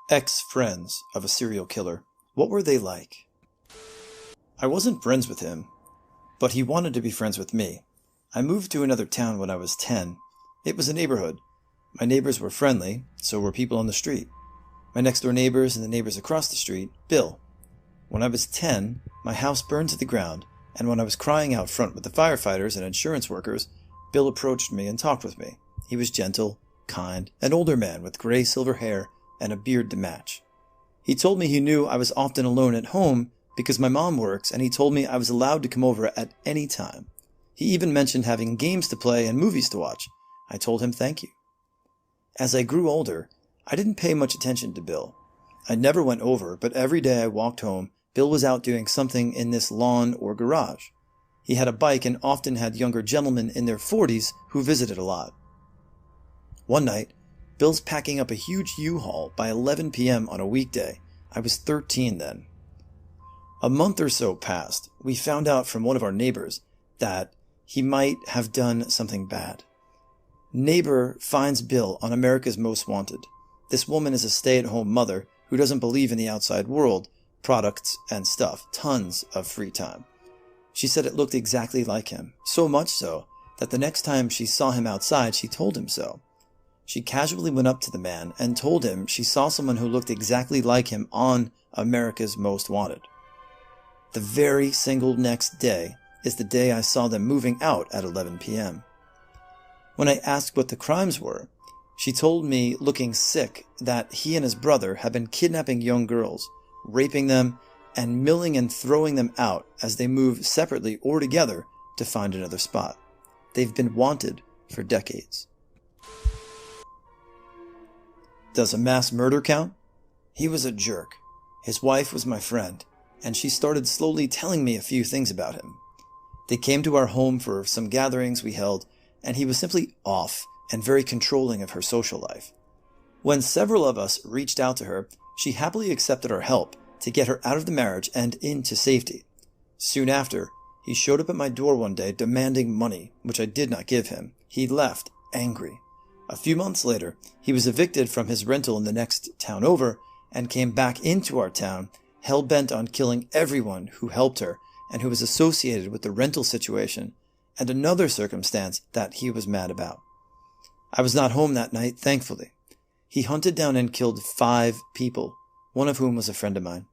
Ex-friends of a serial killer. What were they like? I wasn't friends with him, but he wanted to be friends with me. I moved to another town when I was 10. It was a neighborhood. My neighbors were friendly, so were people on the street. My next-door neighbors and the neighbors across the street, Bill. When I was 10, my house burned to the ground, and when I was crying out front with the firefighters and insurance workers, Bill approached me and talked with me. He was gentle, kind, an older man with gray silver hair and a beard to match. He told me he knew I was often alone at home because my mom works, and he told me I was allowed to come over at any time. He even mentioned having games to play and movies to watch. I told him thank you. As I grew older, I didn't pay much attention to Bill. I never went over, but every day I walked home, Bill was out doing something in this lawn or garage. He had a bike and often had younger gentlemen in their 40s who visited a lot. One night, Bill's packing up a huge U-Haul by 11 p.m. on a weekday. I was 13 then. A month or so passed. We found out from one of our neighbors that he might have done something bad. Neighbor finds Bill on America's Most Wanted. This woman is a stay-at-home mother who doesn't believe in the outside world, products and stuff, tons of free time. She said it looked exactly like him, so much so that the next time she saw him outside, she told him so. She casually went up to the man and told him she saw someone who looked exactly like him on America's Most Wanted. The very single next day is the day I saw them moving out at 11 p.m. When I asked what the crimes were, she told me, looking sick, that he and his brother had been kidnapping young girls, raping them, and milling and throwing them out as they move separately or together to find another spot. They've been wanted for decades. Does a mass murder count? He was a jerk. His wife was my friend, and she started slowly telling me a few things about him. They came to our home for some gatherings we held, and he was simply off and very controlling of her social life. When several of us reached out to her, she happily accepted our help to get her out of the marriage and into safety. Soon after, he showed up at my door one day demanding money, which I did not give him. He left, angry. A few months later, he was evicted from his rental in the next town over and came back into our town, hell-bent on killing everyone who helped her and who was associated with the rental situation and another circumstance that he was mad about. I was not home that night, thankfully. He hunted down and killed 5 people, one of whom was a friend of mine.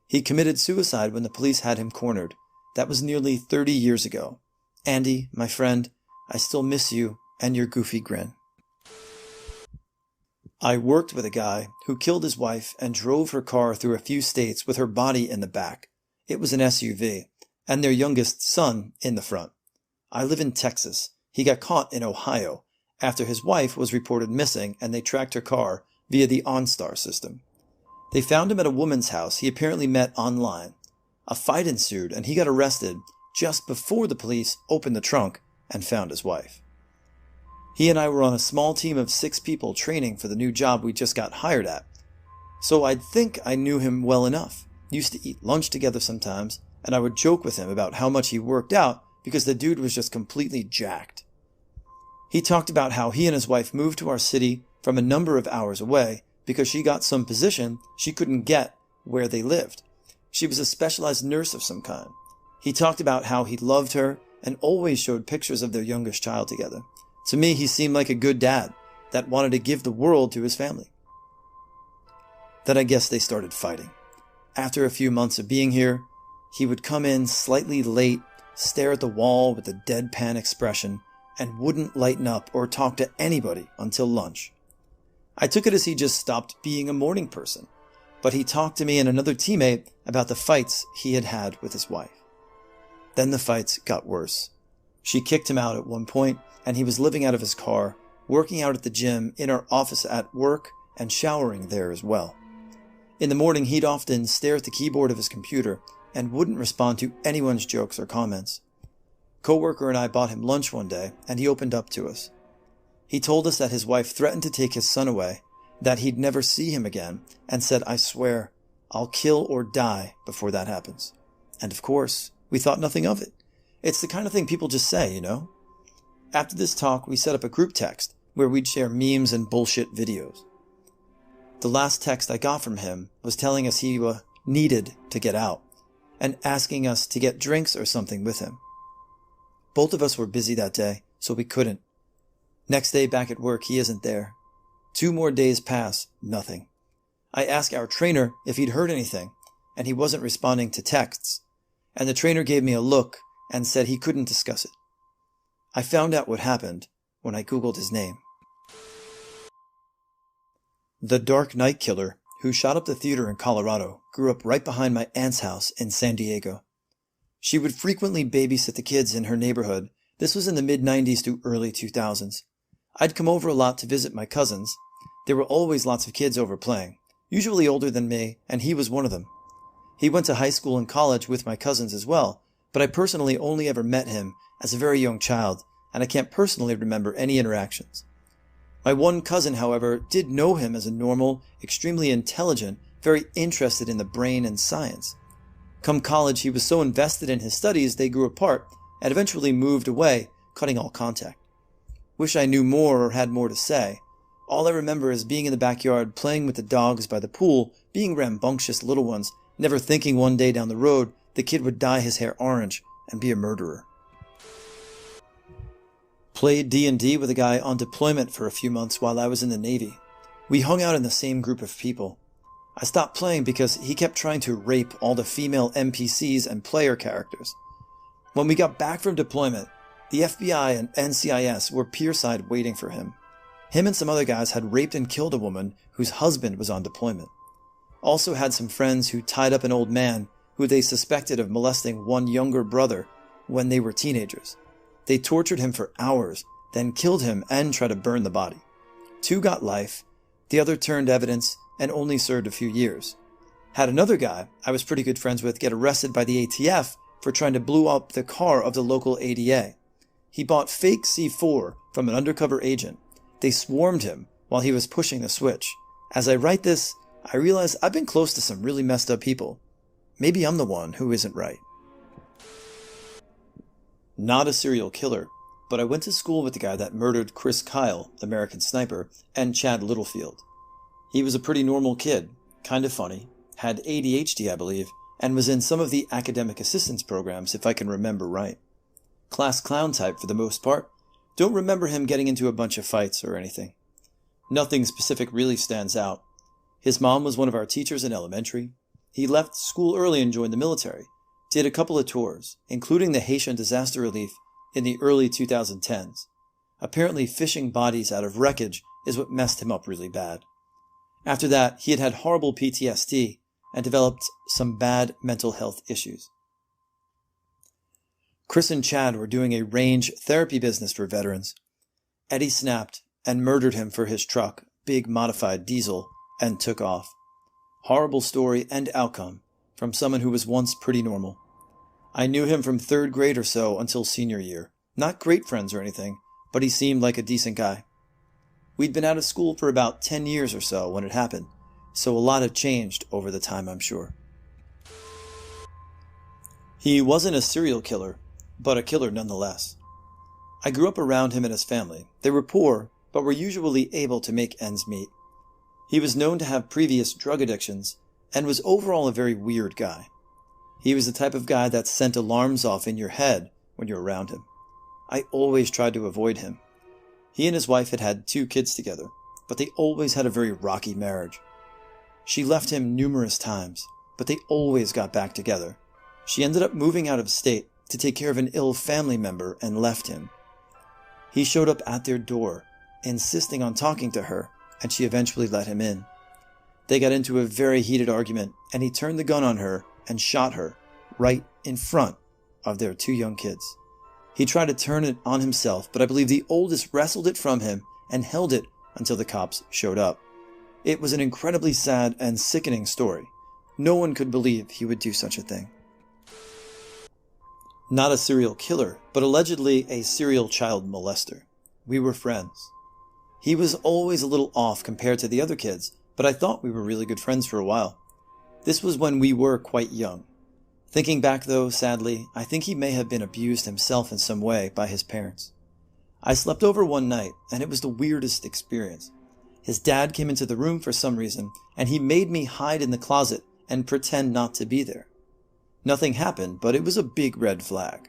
He committed suicide when the police had him cornered. That was nearly 30 years ago. Andy, my friend, I still miss you and your goofy grin. I worked with a guy who killed his wife and drove her car through a few states with her body in the back. It was an SUV, and their youngest son in the front. I live in Texas. He got caught in Ohio after his wife was reported missing and they tracked her car via the OnStar system. They found him at a woman's house he apparently met online. A fight ensued and he got arrested just before the police opened the trunk and found his wife. He and I were on a small team of 6 people training for the new job we just got hired at. So I'd think I knew him well enough. Used to eat lunch together sometimes, and I would joke with him about how much he worked out because the dude was just completely jacked. He talked about how he and his wife moved to our city from a number of hours away because she got some position she couldn't get where they lived. She was a specialized nurse of some kind. He talked about how he loved her and always showed pictures of their youngest child together. To me, he seemed like a good dad that wanted to give the world to his family. Then I guess they started fighting. After a few months of being here, he would come in slightly late, stare at the wall with a deadpan expression, and wouldn't lighten up or talk to anybody until lunch. I took it as he just stopped being a morning person, but he talked to me and another teammate about the fights he had had with his wife. Then the fights got worse. She kicked him out at one point, and he was living out of his car, working out at the gym, in our office at work, and showering there as well. In the morning, he'd often stare at the keyboard of his computer and wouldn't respond to anyone's jokes or comments. Coworker and I bought him lunch one day, and he opened up to us. He told us that his wife threatened to take his son away, that he'd never see him again, and said, "I swear, I'll kill or die before that happens." And of course, we thought nothing of it. It's the kind of thing people just say, you know? After this talk, we set up a group text where we'd share memes and bullshit videos. The last text I got from him was telling us he needed to get out and asking us to get drinks or something with him. Both of us were busy that day, so we couldn't. Next day back at work, he isn't there. 2 more days pass, nothing. I asked our trainer if he'd heard anything, and he wasn't responding to texts, and the trainer gave me a look and said he couldn't discuss it. I found out what happened when I Googled his name. The Dark Knight Killer, who shot up the theater in Colorado, grew up right behind my aunt's house in San Diego. She would frequently babysit the kids in her neighborhood. This was in the mid-90s to early 2000s. I'd come over a lot to visit my cousins. There were always lots of kids over playing, usually older than me, and he was one of them. He went to high school and college with my cousins as well, but I personally only ever met him as a very young child, and I can't personally remember any interactions. My one cousin, however, did know him as a normal, extremely intelligent, very interested in the brain and science. Come college, he was so invested in his studies they grew apart and eventually moved away, cutting all contact. Wish I knew more or had more to say. All I remember is being in the backyard, playing with the dogs by the pool, being rambunctious little ones, never thinking one day down the road the kid would dye his hair orange and be a murderer. Played D&D with a guy on deployment for a few months while I was in the Navy. We hung out in the same group of people. I stopped playing because he kept trying to rape all the female NPCs and player characters. When we got back from deployment, the FBI and NCIS were pierside waiting for him. Him and some other guys had raped and killed a woman whose husband was on deployment. Also had some friends who tied up an old man who they suspected of molesting one younger brother when they were teenagers. They tortured him for hours, then killed him and tried to burn the body. 2 got life, the other turned evidence and only served a few years. Had another guy I was pretty good friends with get arrested by the ATF for trying to blow up the car of the local ADA. He bought fake C4 from an undercover agent. They swarmed him while he was pushing the switch. As I write this, I realize I've been close to some really messed up people. Maybe I'm the one who isn't right. Not a serial killer, but I went to school with the guy that murdered Chris Kyle, American Sniper, and Chad Littlefield. He was a pretty normal kid, kind of funny, had ADHD I believe, and was in some of the academic assistance programs if I can remember right. Class clown type for the most part. Don't remember him getting into a bunch of fights or anything. Nothing specific really stands out. His mom was one of our teachers in elementary. He left school early and joined the military. Did a couple of tours, including the Haitian disaster relief in the early 2010s. Apparently fishing bodies out of wreckage is what messed him up really bad. After that, he had horrible PTSD and developed some bad mental health issues. Chris and Chad were doing a range therapy business for veterans. Eddie snapped and murdered him for his truck, big modified diesel, and took off. Horrible story and outcome from someone who was once pretty normal. I knew him from 3rd grade or so until senior year. Not great friends or anything, but he seemed like a decent guy. We'd been out of school for about 10 years or so when it happened, so a lot had changed over the time, I'm sure. He wasn't a serial killer, but a killer nonetheless. I grew up around him and his family. They were poor, but were usually able to make ends meet. He was known to have previous drug addictions, and was overall a very weird guy. He was the type of guy that sent alarms off in your head when you were around him. I always tried to avoid him. He and his wife had had 2 kids together, but they always had a very rocky marriage. She left him numerous times, but they always got back together. She ended up moving out of state to take care of an ill family member and left him. He showed up at their door, insisting on talking to her, and she eventually let him in. They got into a very heated argument, and he turned the gun on her and shot her right in front of their 2 young kids. He tried to turn it on himself, but I believe the oldest wrestled it from him and held it until the cops showed up. It was an incredibly sad and sickening story. No one could believe he would do such a thing. Not a serial killer, but allegedly a serial child molester. We were friends. He was always a little off compared to the other kids, but I thought we were really good friends for a while. This was when we were quite young. Thinking back though, sadly, I think he may have been abused himself in some way by his parents. I slept over one night, and it was the weirdest experience. His dad came into the room for some reason, and he made me hide in the closet and pretend not to be there. Nothing happened, but it was a big red flag.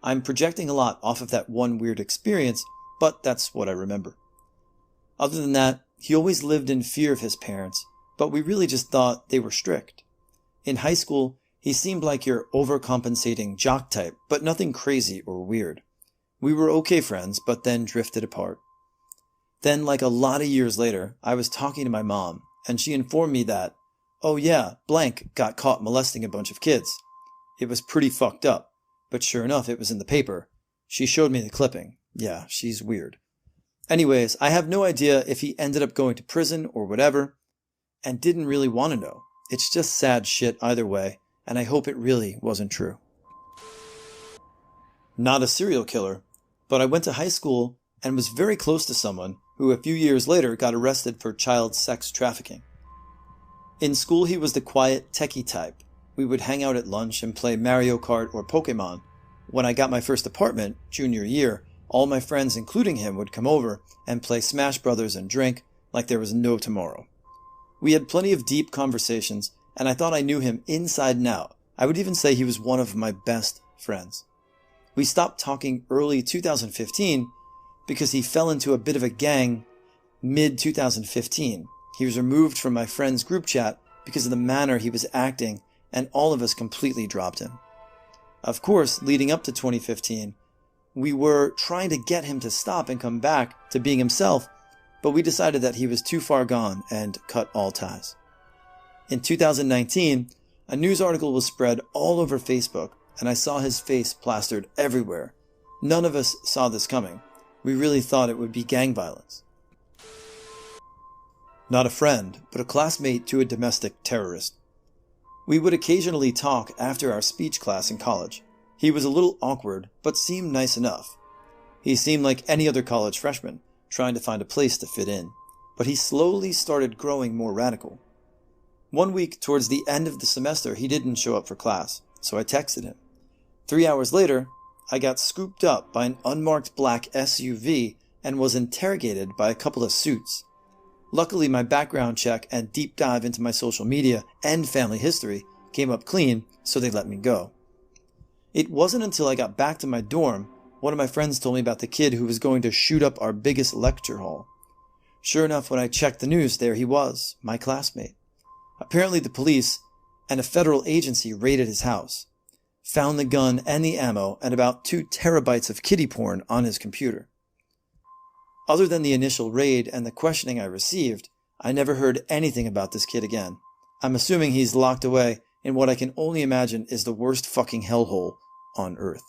I'm projecting a lot off of that one weird experience, but that's what I remember. Other than that, he always lived in fear of his parents, but we really just thought they were strict. In high school, he seemed like your overcompensating jock type, but nothing crazy or weird. We were okay friends, but then drifted apart. Then, like a lot of years later, I was talking to my mom, and she informed me that, oh yeah, blank got caught molesting a bunch of kids. It was pretty fucked up, but sure enough, it was in the paper. She showed me the clipping. Yeah, she's weird. Anyways, I have no idea if he ended up going to prison or whatever, and didn't really want to know. It's just sad shit either way, and I hope it really wasn't true. Not a serial killer, but I went to high school and was very close to someone who a few years later got arrested for child sex trafficking. In school, he was the quiet, techie type. We would hang out at lunch and play Mario Kart or Pokemon. When I got my first apartment, junior year, all my friends, including him, would come over and play Smash Brothers and drink like there was no tomorrow. We had plenty of deep conversations, and I thought I knew him inside and out. I would even say he was one of my best friends. We stopped talking early 2015 because he fell into a bit of a gang mid-2015. He was removed from my friend's group chat because of the manner he was acting, and all of us completely dropped him. Of course, leading up to 2015, we were trying to get him to stop and come back to being himself, but we decided that he was too far gone and cut all ties. In 2019, a news article was spread all over Facebook, and I saw his face plastered everywhere. None of us saw this coming. We really thought it would be gang violence. Not a friend, but a classmate to a domestic terrorist. We would occasionally talk after our speech class in college. He was a little awkward, but seemed nice enough. He seemed like any other college freshman, trying to find a place to fit in, but he slowly started growing more radical. One week towards the end of the semester, he didn't show up for class, so I texted him. 3 hours later, I got scooped up by an unmarked black SUV and was interrogated by a couple of suits. Luckily, my background check and deep dive into my social media and family history came up clean, so they let me go. It wasn't until I got back to my dorm, one of my friends told me about the kid who was going to shoot up our biggest lecture hall. Sure enough, when I checked the news, there he was, my classmate. Apparently the police and a federal agency raided his house, found the gun and the ammo and about 2 terabytes of kiddie porn on his computer. Other than the initial raid and the questioning I received, I never heard anything about this kid again. I'm assuming he's locked away in what I can only imagine is the worst fucking hellhole on Earth.